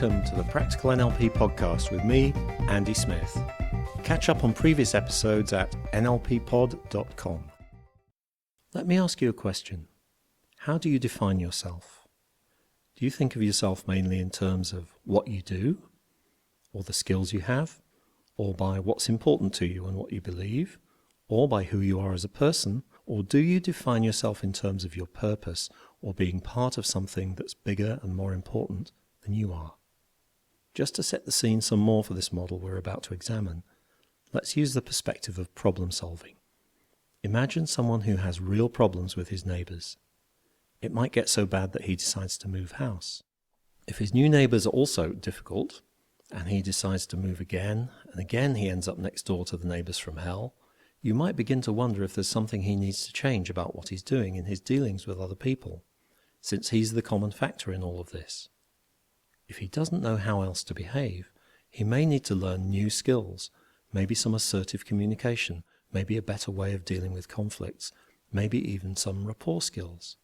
Welcome to the Practical NLP podcast with me, Andy Smith. Catch up on previous episodes at nlppod.com. Let me ask you a question. How do you define yourself? Do you think of yourself mainly in terms of what you do, or the skills you have, or by what's important to you and what you believe, or by who you are as a person, or do you define yourself in terms of your purpose or being part of something that's bigger and more important than you are? Just to set the scene some more for this model we're about to examine, let's use the perspective of problem solving. Imagine someone who has real problems with his neighbours. It might get so bad that he decides to move house. If his new neighbours are also difficult, and he decides to move again, and again he ends up next door to the neighbours from hell, you might begin to wonder if there's something he needs to change about what he's doing in his dealings with other people, since he's the common factor in all of this. If he doesn't know how else to behave, he may need to learn new skills, maybe some assertive communication, maybe a better way of dealing with conflicts, maybe even some rapport skills.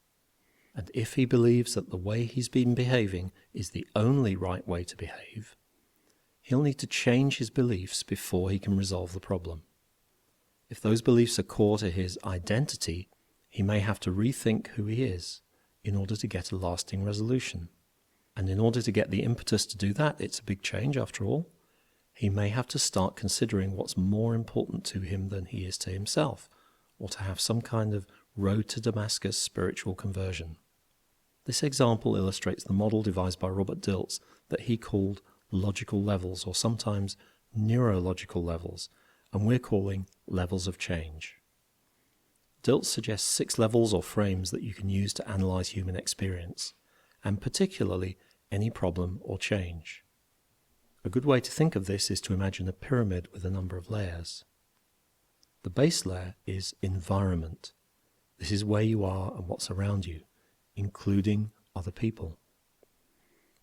And if he believes that the way he's been behaving is the only right way to behave, he'll need to change his beliefs before he can resolve the problem. If those beliefs are core to his identity, he may have to rethink who he is in order to get a lasting resolution. And in order to get the impetus to do that, it's a big change after all, he may have to start considering what's more important to him than he is to himself, or to have some kind of road to Damascus spiritual conversion. This example illustrates the model devised by Robert Dilts that he called logical levels, or sometimes neuro-logical levels, and we're calling levels of change. Dilts suggests 6 levels or frames that you can use to analyse human experience, and particularly any problem or change. A good way to think of this is to imagine a pyramid with a number of layers. The base layer is environment. This is where you are and what's around you, including other people.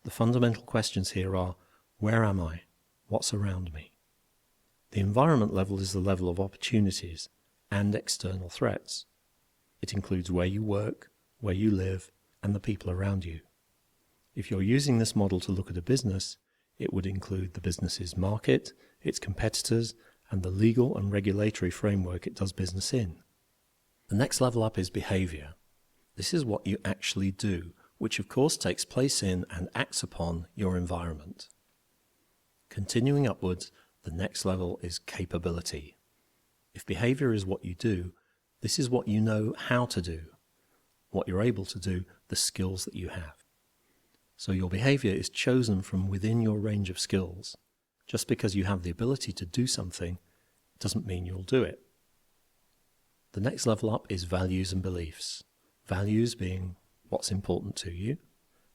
The fundamental questions here are, where am I? What's around me? The environment level is the level of opportunities and external threats. It includes where you work, where you live, and the people around you. If you're using this model to look at a business, it would include the business's market, its competitors, and the legal and regulatory framework it does business in. The next level up is behavior. This is what you actually do, which of course takes place in and acts upon your environment. Continuing upwards, the next level is capability. If behavior is what you do, this is what you know how to do, what you're able to do, the skills that you have. So your behavior is chosen from within your range of skills. Just because you have the ability to do something doesn't mean you'll do it. The next level up is values and beliefs. Values being what's important to you,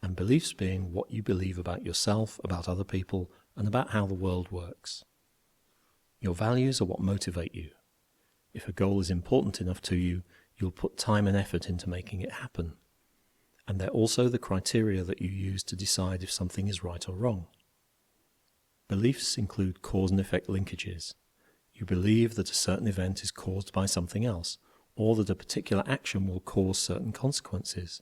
and beliefs being what you believe about yourself, about other people, and about how the world works. Your values are what motivate you. If a goal is important enough to you, you'll put time and effort into making it happen. And they're also the criteria that you use to decide if something is right or wrong. Beliefs include cause and effect linkages. You believe that a certain event is caused by something else, or that a particular action will cause certain consequences.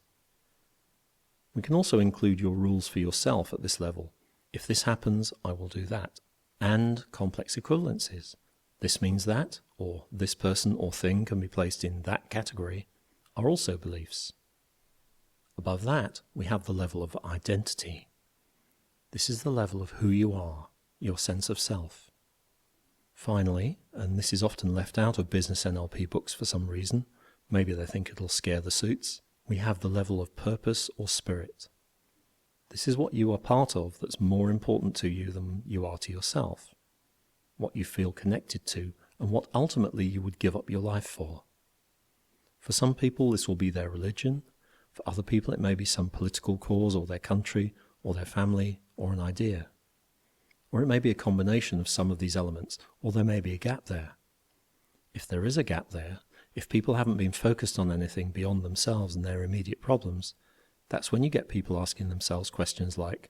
We can also include your rules for yourself at this level. If this happens, I will do that. And complex equivalencies. This means that, or this person or thing can be placed in that category, are also beliefs. Above that, we have the level of identity. This is the level of who you are, your sense of self. Finally, and this is often left out of business NLP books for some reason, maybe they think it'll scare the suits, we have the level of purpose or spirit. This is what you are part of that's more important to you than you are to yourself, what you feel connected to, and what ultimately you would give up your life for. For some people this will be their religion, for other people it may be some political cause or their country or their family or an idea. Or it may be a combination of some of these elements, or there may be a gap there. If there is a gap there, if people haven't been focused on anything beyond themselves and their immediate problems, that's when you get people asking themselves questions like,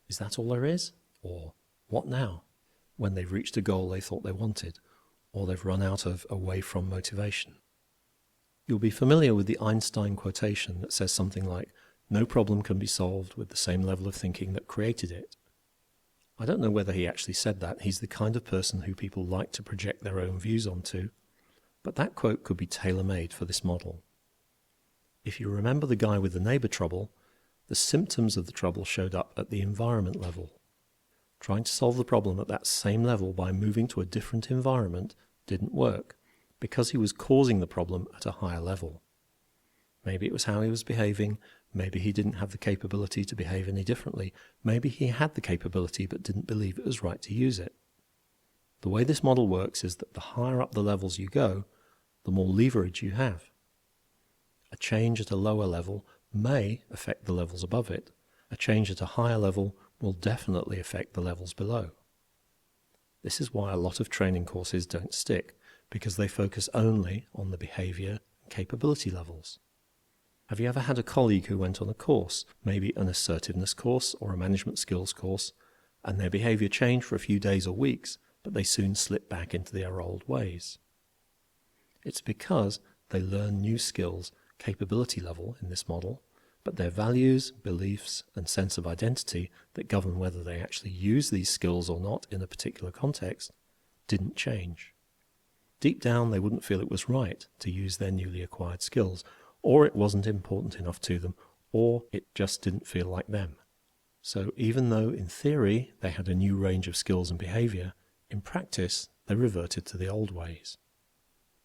is that all there is? Or, what now? When they've reached a goal they thought they wanted, or they've run out of away from motivation. You'll be familiar with the Einstein quotation that says something like, No problem can be solved with the same level of thinking that created it. I don't know whether he actually said that. He's the kind of person who people like to project their own views onto, but that quote could be tailor-made for this model. If you remember the guy with the neighbour trouble, the symptoms of the trouble showed up at the environment level. Trying to solve the problem at that same level by moving to a different environment didn't work, because he was causing the problem at a higher level. Maybe it was how he was behaving, maybe he didn't have the capability to behave any differently, maybe he had the capability but didn't believe it was right to use it. The way this model works is that the higher up the levels you go, the more leverage you have. A change at a lower level may affect the levels above it. A change at a higher level will definitely affect the levels below. This is why a lot of training courses don't stick, because they focus only on the behaviour and capability levels. Have you ever had a colleague who went on a course, maybe an assertiveness course or a management skills course, and their behaviour changed for a few days or weeks, but they soon slipped back into their old ways? It's because they learn new skills, capability level in this model, but their values, beliefs, and sense of identity that govern whether they actually use these skills or not in a particular context didn't change. Deep down, they wouldn't feel it was right to use their newly acquired skills, or it wasn't important enough to them, or it just didn't feel like them. So even though in theory they had a new range of skills and behaviour, in practice they reverted to the old ways.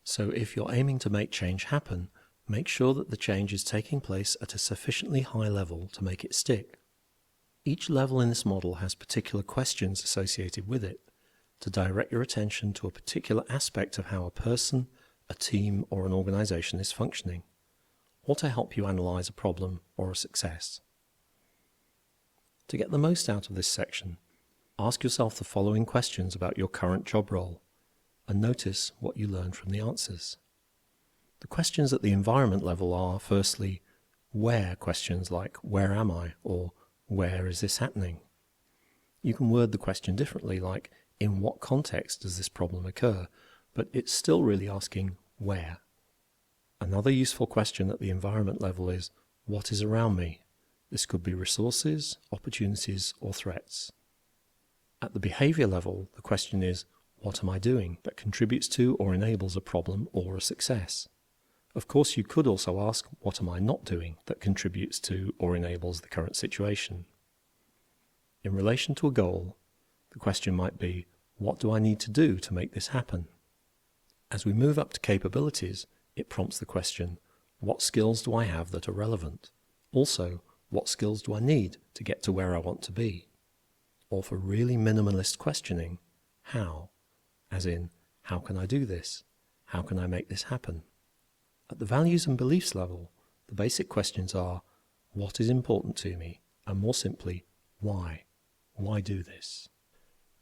So if you're aiming to make change happen, make sure that the change is taking place at a sufficiently high level to make it stick. Each level in this model has particular questions associated with it to direct your attention to a particular aspect of how a person, a team, or an organization is functioning, or to help you analyze a problem or a success. To get the most out of this section, ask yourself the following questions about your current job role, and notice what you learn from the answers. The questions at the environment level are, firstly, where questions like where am I or where is this happening? You can word the question differently, like in what context does this problem occur, but it's still really asking where. Another useful question at the environment level is what is around me? This could be resources, opportunities, or threats. At the behavior level, the question is what am I doing that contributes to or enables a problem or a success? Of course, you could also ask, what am I not doing that contributes to or enables the current situation? In relation to a goal, the question might be, what do I need to do to make this happen? As we move up to capabilities, it prompts the question, what skills do I have that are relevant? Also, what skills do I need to get to where I want to be? Or for really minimalist questioning, how? As in, how can I do this? How can I make this happen? At the values and beliefs level, the basic questions are, what is important to me? And more simply, why? Why do this?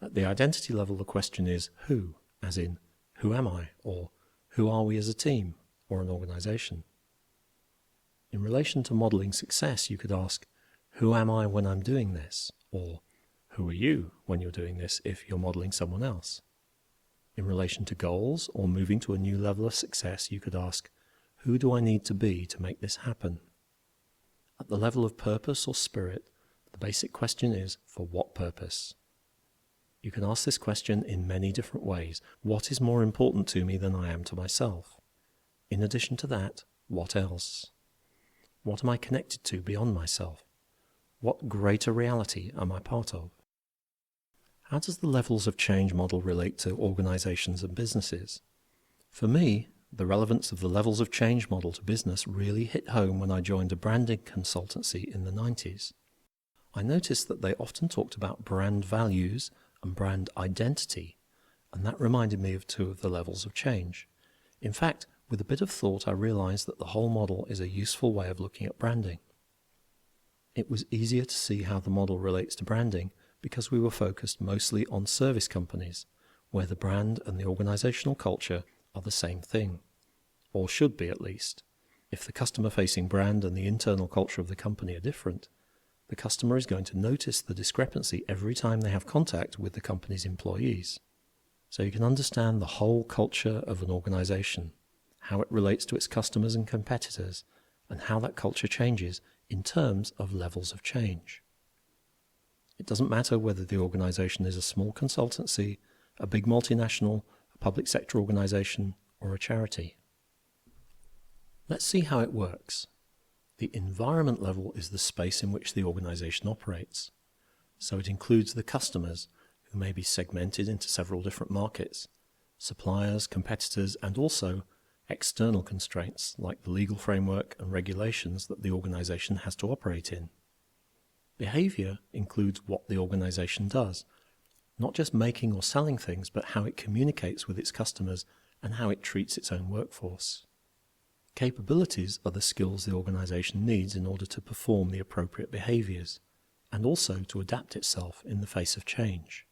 At the identity level, the question is who, as in, who am I? Or who are we as a team or an organization? In relation to modeling success, you could ask, who am I when I'm doing this? Or who are you when you're doing this if you're modeling someone else? In relation to goals or moving to a new level of success, you could ask, who do I need to be to make this happen? At the level of purpose or spirit, the basic question is, for what purpose? You can ask this question in many different ways. What is more important to me than I am to myself? In addition to that, what else? What am I connected to beyond myself? What greater reality am I part of? How does the levels of change model relate to organizations and businesses? For me, the relevance of the levels of change model to business really hit home when I joined a branding consultancy in the 90s. I noticed that they often talked about brand values and brand identity, and that reminded me of two of the levels of change. In fact, with a bit of thought, I realized that the whole model is a useful way of looking at branding. It was easier to see how the model relates to branding because we were focused mostly on service companies, where the brand and the organizational culture are the same thing, or should be at least. If the customer-facing brand and the internal culture of the company are different, the customer is going to notice the discrepancy every time they have contact with the company's employees. So you can understand the whole culture of an organization, how it relates to its customers and competitors, and how that culture changes in terms of levels of change. It doesn't matter whether the organization is a small consultancy, a big multinational, a public sector organization, or a charity. Let's see how it works. The environment level is the space in which the organization operates. So it includes the customers, who may be segmented into several different markets, suppliers, competitors, and also external constraints like the legal framework and regulations that the organization has to operate in. Behavior includes what the organization does, not just making or selling things, but how it communicates with its customers and how it treats its own workforce. Capabilities are the skills the organization needs in order to perform the appropriate behaviors, and also to adapt itself in the face of change.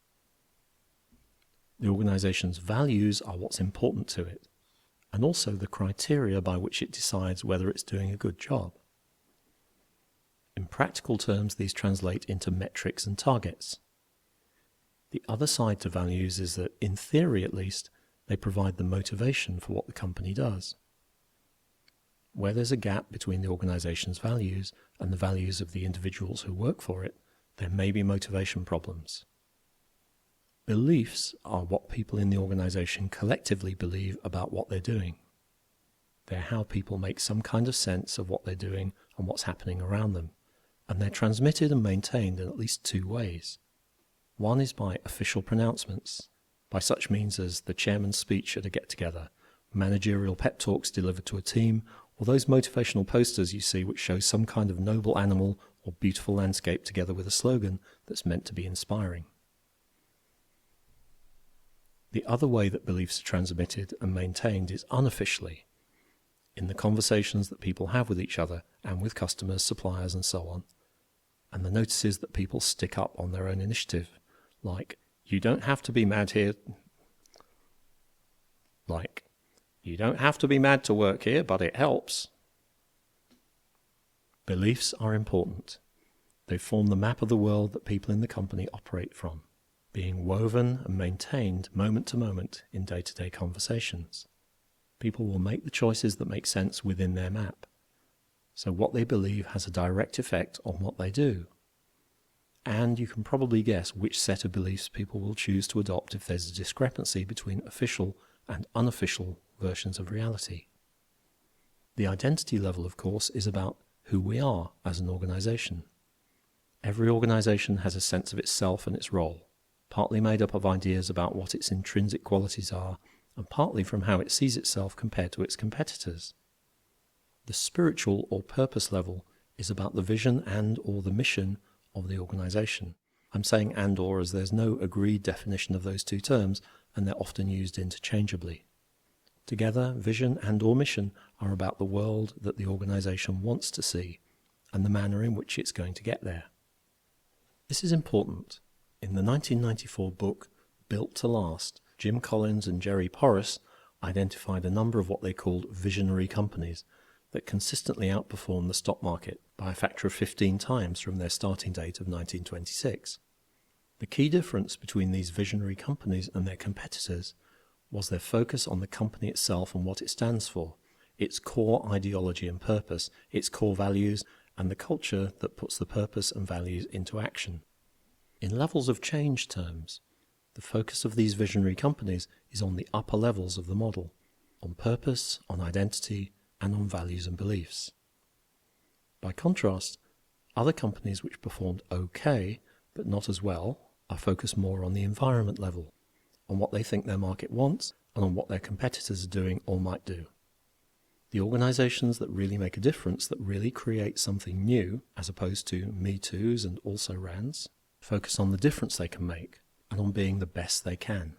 The organization's values are what's important to it, and also the criteria by which it decides whether it's doing a good job. In practical terms, these translate into metrics and targets. The other side to values is that, in theory at least, they provide the motivation for what the company does. Where there's a gap between the organization's values and the values of the individuals who work for it, there may be motivation problems. Beliefs are what people in the organization collectively believe about what they're doing. They're how people make some kind of sense of what they're doing and what's happening around them, and they're transmitted and maintained in at least two ways. One is by official pronouncements, by such means as the chairman's speech at a get-together, managerial pep talks delivered to a team, or those motivational posters you see which show some kind of noble animal or beautiful landscape together with a slogan that's meant to be inspiring. The other way that beliefs are transmitted and maintained is unofficially, in the conversations that people have with each other and with customers, suppliers, and so on, and the notices that people stick up on their own initiative, like, you don't have to be mad here, like, you don't have to be mad to work here, but it helps. Beliefs are important. They form the map of the world that people in the company operate from, being woven and maintained moment to moment in day-to-day conversations. People will make the choices that make sense within their map. So what they believe has a direct effect on what they do. And you can probably guess which set of beliefs people will choose to adopt if there's a discrepancy between official and unofficial versions of reality. The identity level, of course, is about who we are as an organization. Every organization has a sense of itself and its role, partly made up of ideas about what its intrinsic qualities are, and partly from how it sees itself compared to its competitors. The spiritual or purpose level is about the vision and or the mission of the organization. I'm saying and or as there's no agreed definition of those two terms, and they're often used interchangeably. Together, vision and or mission are about the world that the organization wants to see and the manner in which it's going to get there. This is important. In the 1994 book Built to Last, Jim Collins and Jerry Porras identified a number of what they called visionary companies that consistently outperformed the stock market by a factor of 15 times from their starting date of 1926. The key difference between these visionary companies and their competitors was their focus on the company itself and what it stands for, its core ideology and purpose, its core values, and the culture that puts the purpose and values into action. In levels of change terms, the focus of these visionary companies is on the upper levels of the model, on purpose, on identity, and on values and beliefs. By contrast, other companies which performed okay, but not as well, are focused more on the environment level, on what they think their market wants, and on what their competitors are doing or might do. The organizations that really make a difference, that really create something new, as opposed to Me Too's and also rans, focus on the difference they can make and on being the best they can.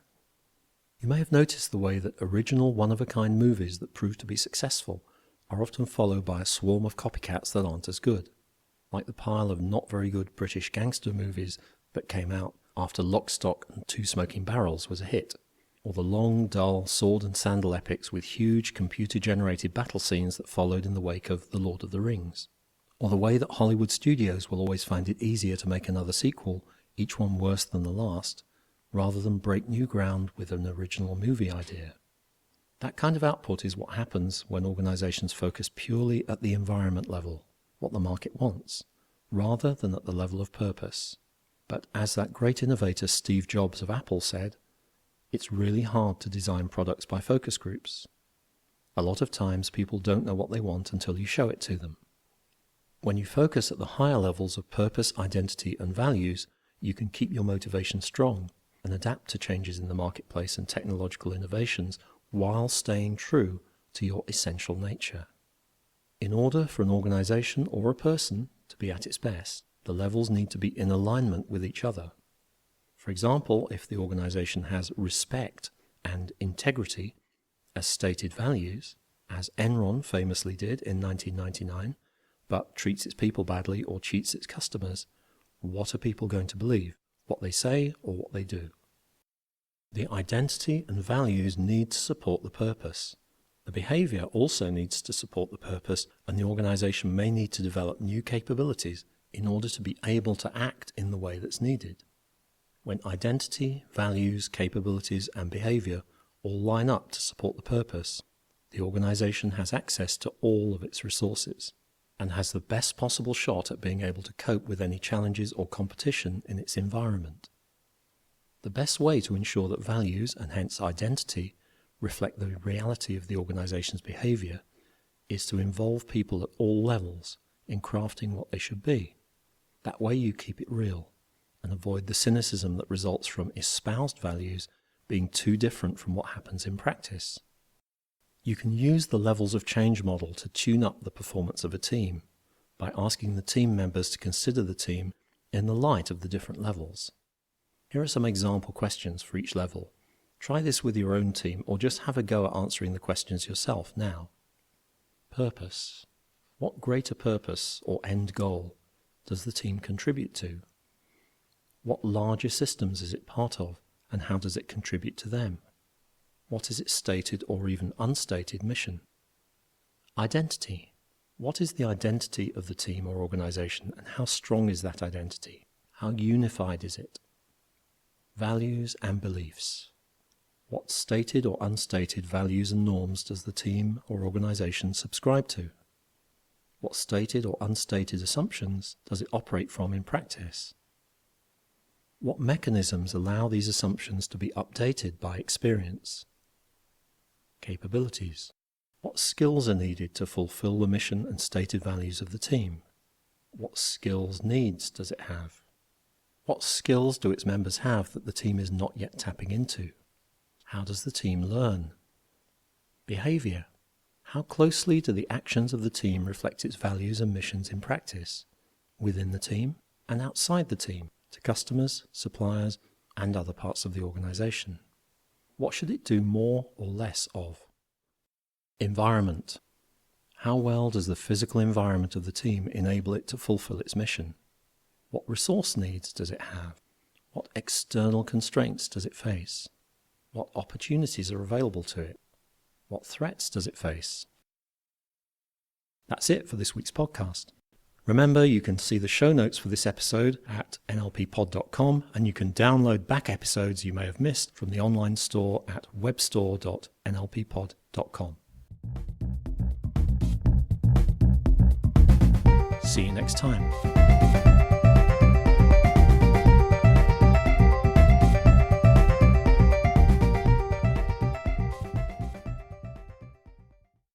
You may have noticed the way that original one-of-a-kind movies that prove to be successful are often followed by a swarm of copycats that aren't as good, like the pile of not very good British gangster movies that came out after Lock, Stock and Two Smoking Barrels was a hit, or the long, dull sword and sandal epics with huge computer-generated battle scenes that followed in the wake of The Lord of the Rings, or the way that Hollywood studios will always find it easier to make another sequel, each one worse than the last, rather than break new ground with an original movie idea. That kind of output is what happens when organizations focus purely at the environment level, what the market wants, rather than at the level of purpose. But as that great innovator Steve Jobs of Apple said, it's really hard to design products by focus groups. A lot of times people don't know what they want until you show it to them. When you focus at the higher levels of purpose, identity, and values, you can keep your motivation strong and adapt to changes in the marketplace and technological innovations while staying true to your essential nature. In order for an organization or a person to be at its best, the levels need to be in alignment with each other. For example, if the organization has respect and integrity as stated values, as Enron famously did in 1999, but treats its people badly or cheats its customers, what are people going to believe? What they say or what they do? The identity and values need to support the purpose. The behavior also needs to support the purpose, and the organization may need to develop new capabilities in order to be able to act in the way that's needed. When identity, values, capabilities, and behavior all line up to support the purpose, the organization has access to all of its resources and has the best possible shot at being able to cope with any challenges or competition in its environment. The best way to ensure that values, and hence identity, reflect the reality of the organization's behavior is to involve people at all levels in crafting what they should be. That way you keep it real and avoid the cynicism that results from espoused values being too different from what happens in practice. You can use the levels of change model to tune up the performance of a team by asking the team members to consider the team in the light of the different levels. Here are some example questions for each level. Try this with your own team or just have a go at answering the questions yourself now. Purpose. What greater purpose or end goal does the team contribute to? What larger systems is it part of, and how does it contribute to them? What is its stated or even unstated mission? Identity. What is the identity of the team or organization, and how strong is that identity? How unified is it? Values and beliefs. What stated or unstated values and norms does the team or organization subscribe to? What stated or unstated assumptions does it operate from in practice? What mechanisms allow these assumptions to be updated by experience? Capabilities. What skills are needed to fulfill the mission and stated values of the team? What skills needs does it have? What skills do its members have that the team is not yet tapping into? How does the team learn? Behavior. How closely do the actions of the team reflect its values and missions in practice, within the team and outside the team, to customers, suppliers, and other parts of the organization? What should it do more or less of? Environment. How well does the physical environment of the team enable it to fulfill its mission? What resource needs does it have? What external constraints does it face? What opportunities are available to it? What threats does it face? That's it for this week's podcast. Remember, you can see the show notes for this episode at nlppod.com, and you can download back episodes you may have missed from the online store at webstore.nlppod.com. See you next time.